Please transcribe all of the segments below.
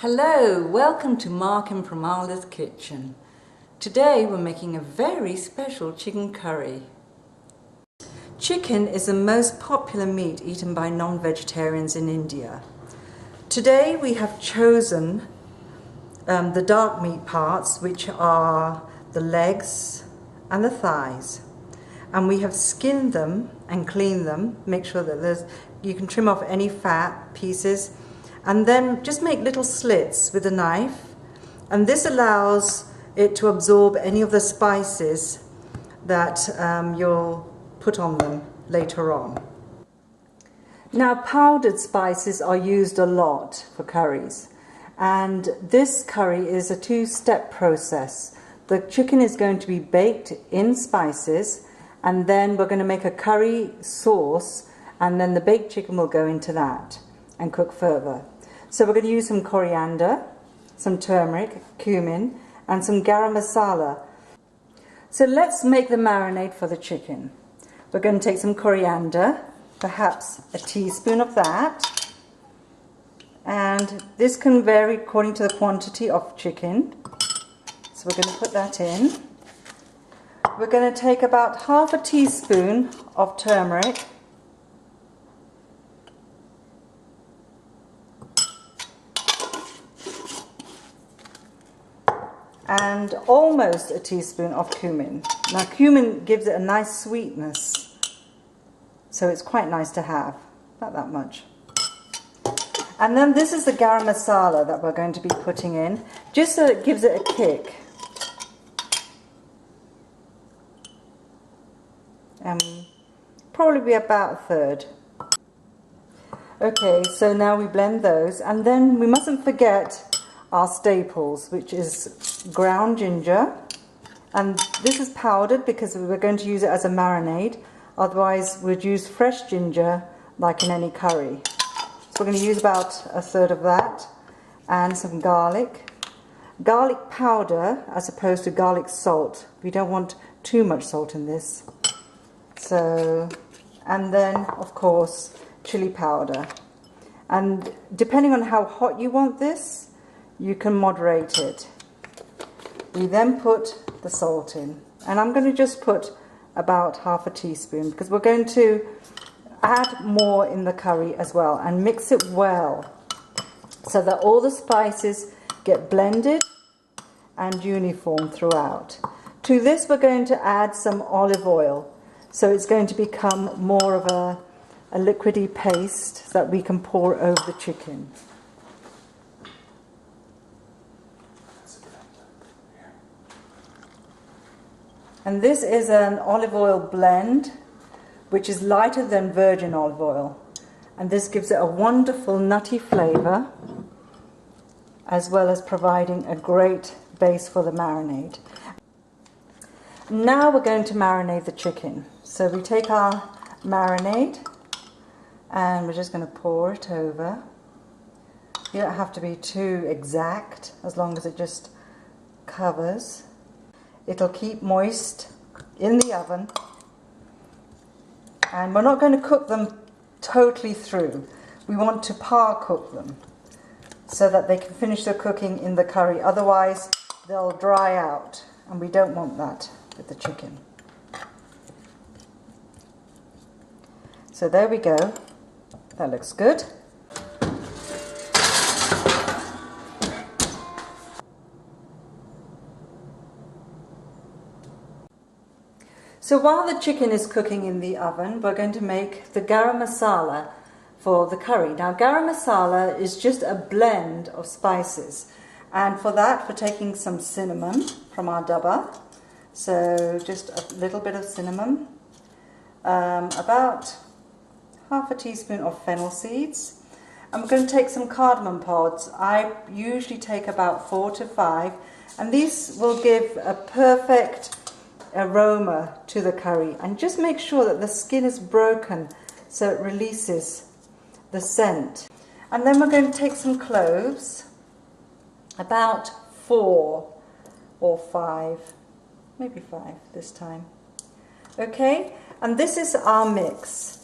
Hello, welcome to Mark and Pramala's kitchen. Today we're making a very special chicken curry. Chicken is the most popular meat eaten by non-vegetarians in India. Today we have chosen the dark meat parts, which are the legs and the thighs. And we have skinned them and cleaned them, make sure that you can trim off any fat pieces, and then just make little slits with a knife, and this allows it to absorb any of the spices that you'll put on them later on. Now, powdered spices are used a lot for curries, and this curry is a two-step process. The chicken is going to be baked in spices, and then we're going to make a curry sauce, and then the baked chicken will go into that and cook further. So we're going to use some coriander, some turmeric, cumin, and some garam masala. So let's make the marinade for the chicken. We're going to take some coriander, perhaps a teaspoon of that, and this can vary according to the quantity of chicken. So we're going to put that in. We're going to take about half a teaspoon of turmeric, and almost a teaspoon of cumin. Now, cumin gives it a nice sweetness, so it's quite nice to have, about that much. And then this is the garam masala that we're going to be putting in, just so it gives it a kick. Probably be about a third. Okay, so now we blend those, and then we mustn't forget our staples, which is ground ginger, and this is powdered because we're going to use it as a marinade. Otherwise we'd use fresh ginger like in any curry. So we're going to use about a third of that, and some garlic powder as opposed to garlic salt. We don't want too much salt in this. So, and then of course chili powder, and depending on how hot you want this, you can moderate it. We then put the salt in, and I'm going to just put about half a teaspoon because we're going to add more in the curry as well, and mix it well so that all the spices get blended and uniform throughout. To this we're going to add some olive oil, so it's going to become more of a liquidy paste that we can pour over the chicken. And this is an olive oil blend, which is lighter than virgin olive oil. And this gives it a wonderful nutty flavour, as well as providing a great base for the marinade. Now we're going to marinate the chicken. So we take our marinade, and we're just going to pour it over. You don't have to be too exact, as long as it just covers. It'll keep moist in the oven, and we're not going to cook them totally through. We want to par cook them so that they can finish their cooking in the curry. Otherwise they'll dry out, and we don't want that with the chicken. So there we go. That looks good. So while the chicken is cooking in the oven, we're going to make the garam masala for the curry. Now, garam masala is just a blend of spices, and for that we're taking some cinnamon from our dabba. So just a little bit of cinnamon, about half a teaspoon of fennel seeds, and we're going to take some cardamom pods. I usually take about 4 to 5, and these will give a perfect aroma to the curry, and just make sure that the skin is broken so it releases the scent. And then we're going to take some cloves, about 4 or 5, maybe 5 this time. Okay, and this is our mix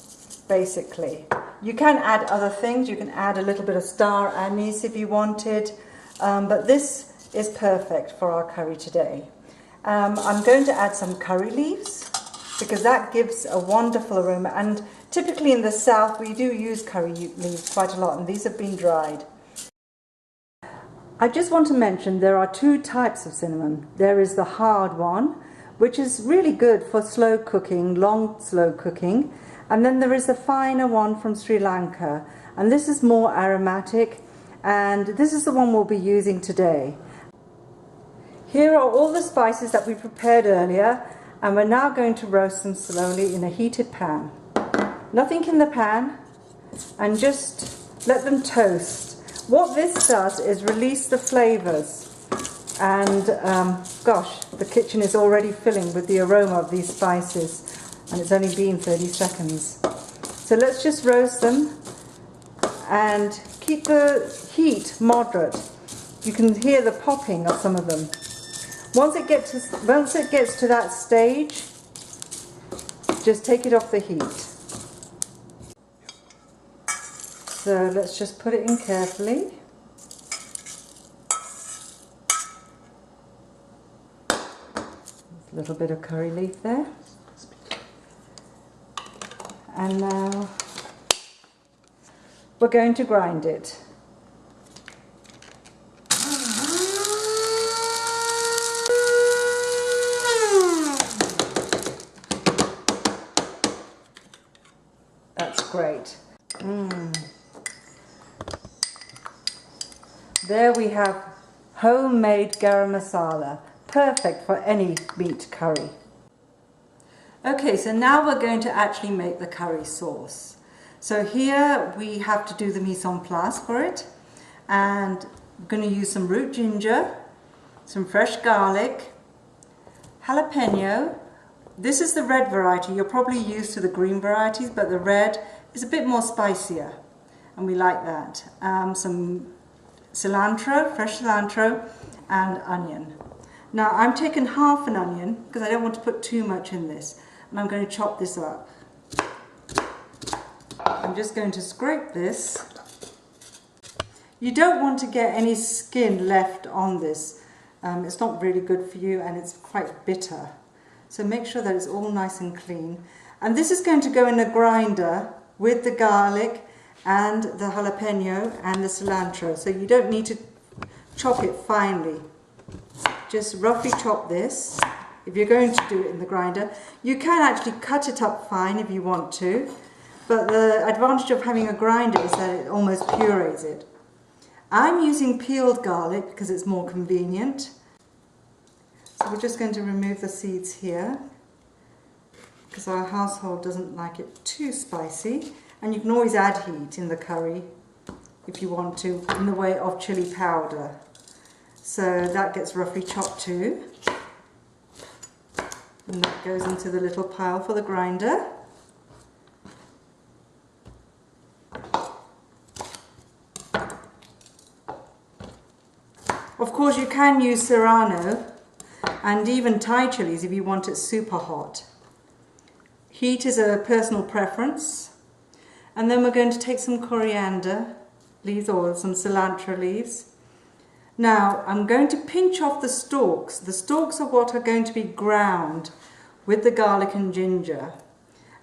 basically. You can add other things. You can add a little bit of star anise if you wanted, but this is perfect for our curry today. I'm going to add some curry leaves because that gives a wonderful aroma, and typically in the south we do use curry leaves quite a lot, and these have been dried. I just want to mention there are two types of cinnamon. There is the hard one, which is really good for slow cooking, long slow cooking, and then there is the finer one from Sri Lanka, and this is more aromatic, and this is the one we'll be using today. Here are all the spices that we prepared earlier, and we're now going to roast them slowly in a heated pan. Nothing in the pan, and just let them toast. What this does is release the flavours, and gosh, the kitchen is already filling with the aroma of these spices, and it's only been 30 seconds. So let's just roast them and keep the heat moderate. You can hear the popping of some of them. Once it gets to that stage, just take it off the heat. So let's just put it in carefully. A little bit of curry leaf there. And now we're going to grind it. That's great. There we have homemade garam masala, perfect for any meat curry. Okay, so now we're going to actually make the curry sauce. So here we have to do the mise en place for it, and I'm going to use some root ginger, some fresh garlic, jalapeno. This is the red variety. You're probably used to the green varieties, but the red is a bit more spicier, and we like that. Some cilantro, fresh cilantro, and onion. Now I'm taking half an onion because I don't want to put too much in this, and I'm going to chop this up. I'm just going to scrape this. You don't want to get any skin left on this. It's not really good for you, and it's quite bitter. So make sure that it's all nice and clean. And this is going to go in a grinder with the garlic and the jalapeno and the cilantro. So you don't need to chop it finely. Just roughly chop this. If you're going to do it in the grinder, you can actually cut it up fine if you want to. But the advantage of having a grinder is that it almost purees it. I'm using peeled garlic because it's more convenient. So we're just going to remove the seeds here because our household doesn't like it too spicy. And you can always add heat in the curry if you want to, in the way of chili powder. So that gets roughly chopped too. And that goes into the little pile for the grinder. Of course you can use serrano and even Thai chilies if you want it super hot. Heat is a personal preference. And then we're going to take some coriander leaves or some cilantro leaves. Now I'm going to pinch off the stalks. The stalks are what are going to be ground with the garlic and ginger.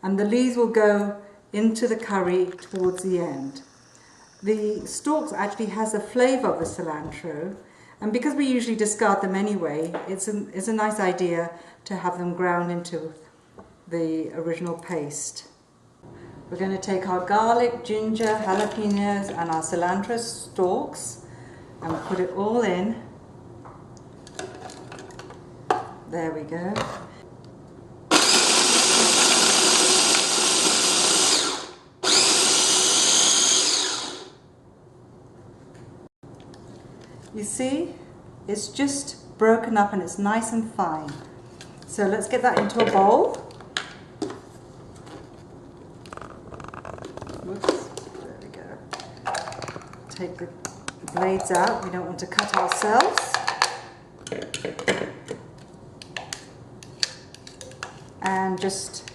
And the leaves will go into the curry towards the end. The stalks actually has the flavour of the cilantro, and because we usually discard them anyway, it's a nice idea to have them ground into the original paste. We're going to take our garlic, ginger, jalapenos and our cilantro stalks and put it all in. There we go. You see, it's just broken up and it's nice and fine. So let's get that into a bowl. Whoops, there we go. Take the blades out, we don't want to cut ourselves. And just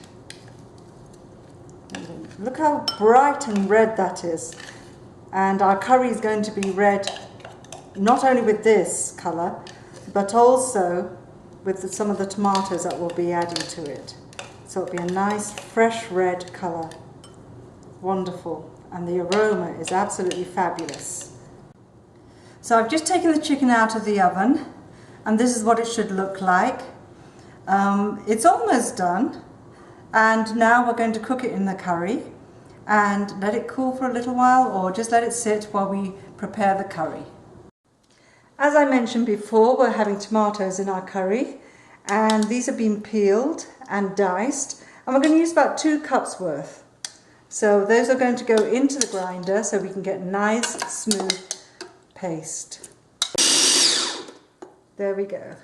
look how bright and red that is. And our curry is going to be red not only with this colour, but also with some of the tomatoes that we'll be adding to it. So it'll be a nice fresh red colour. Wonderful. And the aroma is absolutely fabulous. So I've just taken the chicken out of the oven, and this is what it should look like. It's almost done, and now we're going to cook it in the curry and let it cool for a little while, or just let it sit while we prepare the curry. As I mentioned before, we're having tomatoes in our curry, and these have been peeled and diced, and we're going to use about 2 cups worth. So those are going to go into the grinder so we can get nice smooth paste. There we go.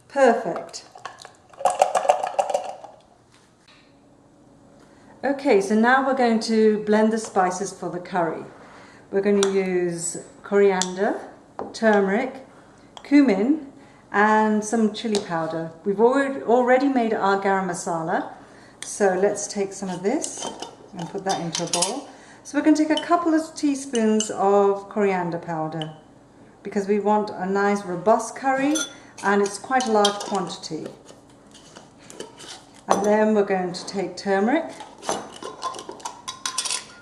Perfect. Okay, so now we're going to blend the spices for the curry. We're going to use coriander, turmeric, cumin, and some chili powder. We've already made our garam masala, so let's take some of this and put that into a bowl. So we're going to take a couple of teaspoons of coriander powder because we want a nice robust curry, and it's quite a large quantity. And then we're going to take turmeric.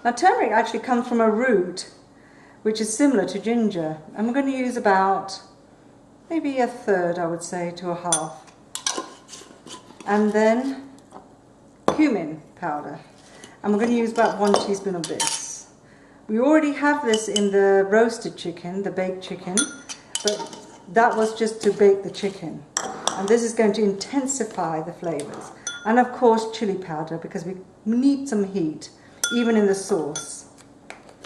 Now turmeric actually comes from a root which is similar to ginger, and we're going to use about maybe a third, I would say, to a half. And then cumin powder, and we're going to use about 1 teaspoon of this. We already have this in the roasted chicken, the baked chicken, but that was just to bake the chicken, and this is going to intensify the flavors. And of course chili powder, because we need some heat even in the sauce.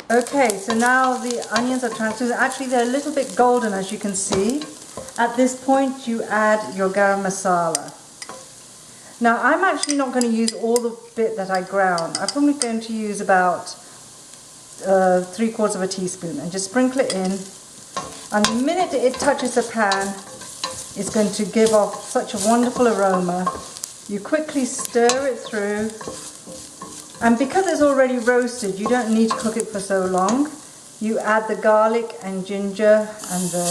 Okay, so now the onions are translucent. Actually they're a little bit golden, as you can see. At this point you add your garam masala. Now I'm actually not going to use all the bit that I ground. I'm probably going to use about 3/4 of a teaspoon and just sprinkle it in. And the minute it touches the pan, it's going to give off such a wonderful aroma. You quickly stir it through, and because it's already roasted, you don't need to cook it for so long. You add the garlic and ginger and the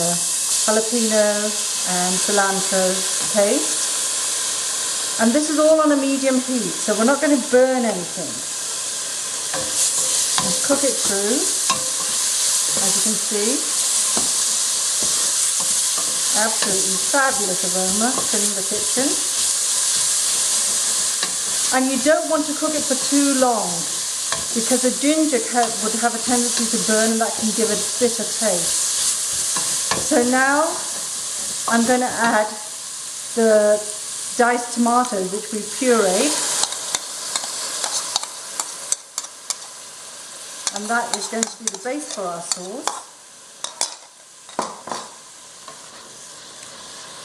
jalapeno and cilantro paste, and this is all on a medium heat, so we're not going to burn anything. And cook it through, as you can see. Absolutely fabulous aroma filling the kitchen. And you don't want to cook it for too long, because the ginger would have a tendency to burn, and that can give a bitter taste. So now I'm going to add the diced tomatoes which we pureed, and that is going to be the base for our sauce.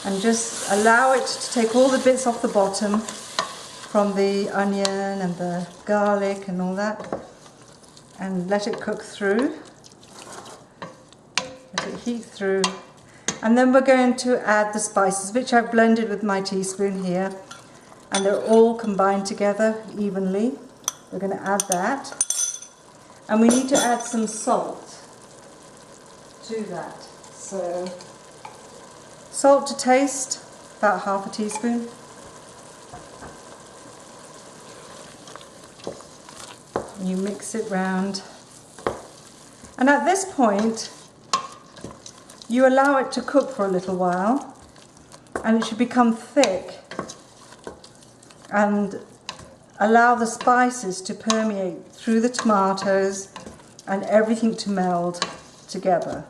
And just allow it to take all the bits off the bottom from the onion and the garlic and all that, and let it cook through, let it heat through. And then we're going to add the spices, which I've blended with my teaspoon here, and they're all combined together evenly. We're going to add that, and we need to add some salt to that. So salt to taste, about 1/2 teaspoon. And you mix it round. And at this point, you allow it to cook for a little while, and it should become thick, and allow the spices to permeate through the tomatoes and everything to meld together.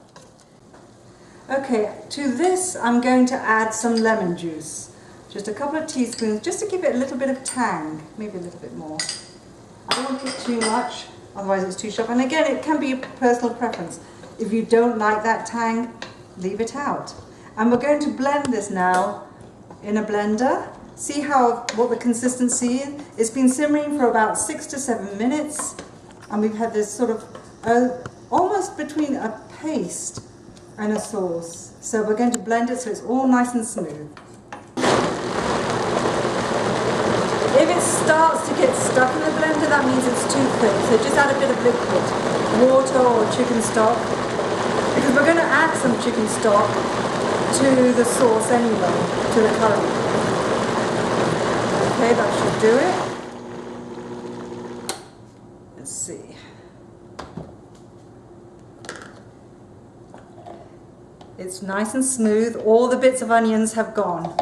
Okay, to this I'm going to add some lemon juice. Just a couple of teaspoons, just to give it a little bit of tang, maybe a little bit more. I don't want to put too much, otherwise it's too sharp. And again, it can be a personal preference. If you don't like that tang, leave it out. And we're going to blend this now in a blender. See what the consistency is. It's been simmering for about 6 to 7 minutes, and we've had this sort of almost between a paste and a sauce. So we're going to blend it so it's all nice and smooth. If it's starts to get stuck in the blender, that means it's too thick. So just add a bit of liquid, water or chicken stock, because we're going to add some chicken stock to the sauce anyway, to the curry. Okay, that should do it. Let's see. It's nice and smooth. All the bits of onions have gone.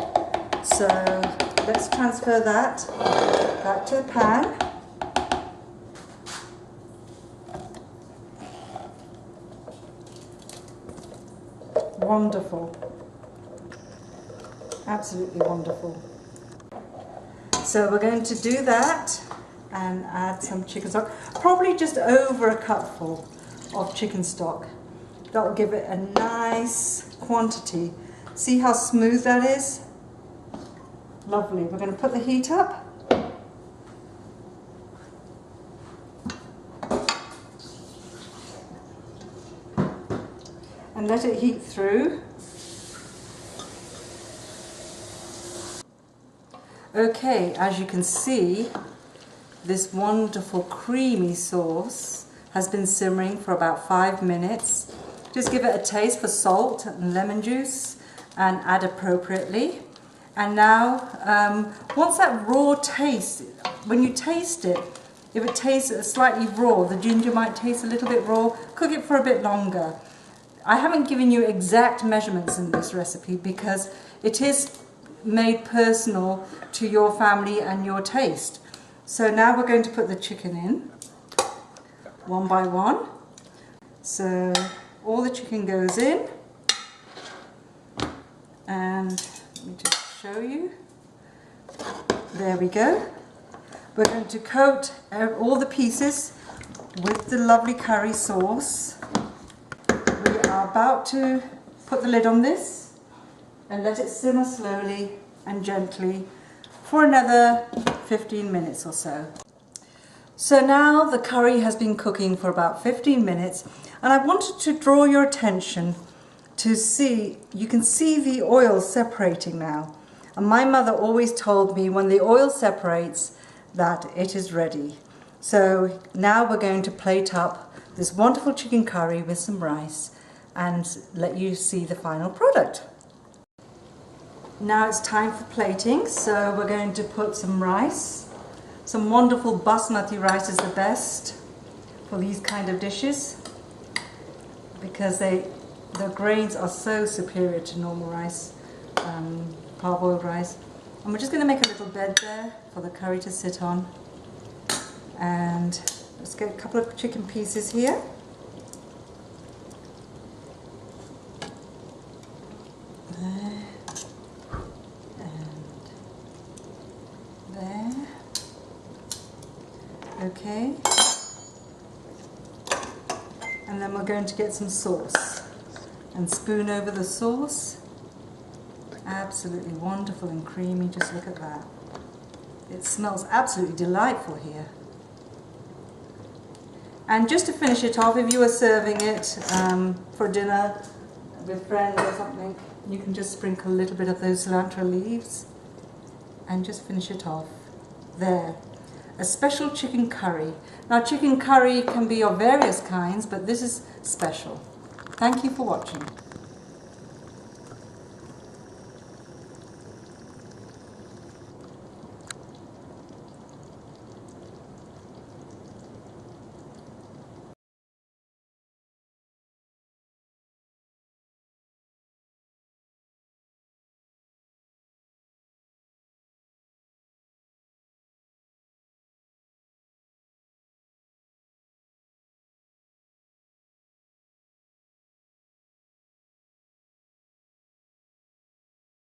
So let's transfer that back to the pan. Wonderful. Absolutely wonderful. So we're going to do that and add some chicken stock. Probably just over a cupful of chicken stock. That will give it a nice quantity. See how smooth that is? Lovely. We're going to put the heat up. And let it heat through. Okay, as you can see, this wonderful creamy sauce has been simmering for about 5 minutes. Just give it a taste for salt and lemon juice and add appropriately. And now, once that raw taste, when you taste it, if it tastes slightly raw, the ginger might taste a little bit raw, cook it for a bit longer. I haven't given you exact measurements in this recipe because it is made personal to your family and your taste. So now we're going to put the chicken in, one by one. So all the chicken goes in, and let me just show you. There we go. We're going to coat all the pieces with the lovely curry sauce. We are about to put the lid on this and let it simmer slowly and gently for another 15 minutes or so. So now the curry has been cooking for about 15 minutes, and I wanted to draw your attention to see, you can see the oil separating now. And my mother always told me when the oil separates that it is ready. So now we're going to plate up this wonderful chicken curry with some rice and let you see the final product. Now it's time for plating, so we're going to put some rice. Some wonderful basmati rice is the best for these kind of dishes because the grains are so superior to normal rice, parboiled rice. And we're just going to make a little bed there for the curry to sit on. And let's get a couple of chicken pieces here. There. And there. Okay. And then we're going to get some sauce and spoon over the sauce. Absolutely wonderful and creamy, just look at that. It smells absolutely delightful here. And just to finish it off, if you are serving it for dinner with friends or something, you can just sprinkle a little bit of those cilantro leaves and just finish it off. There. A special chicken curry. Now chicken curry can be of various kinds, but this is special. Thank you for watching.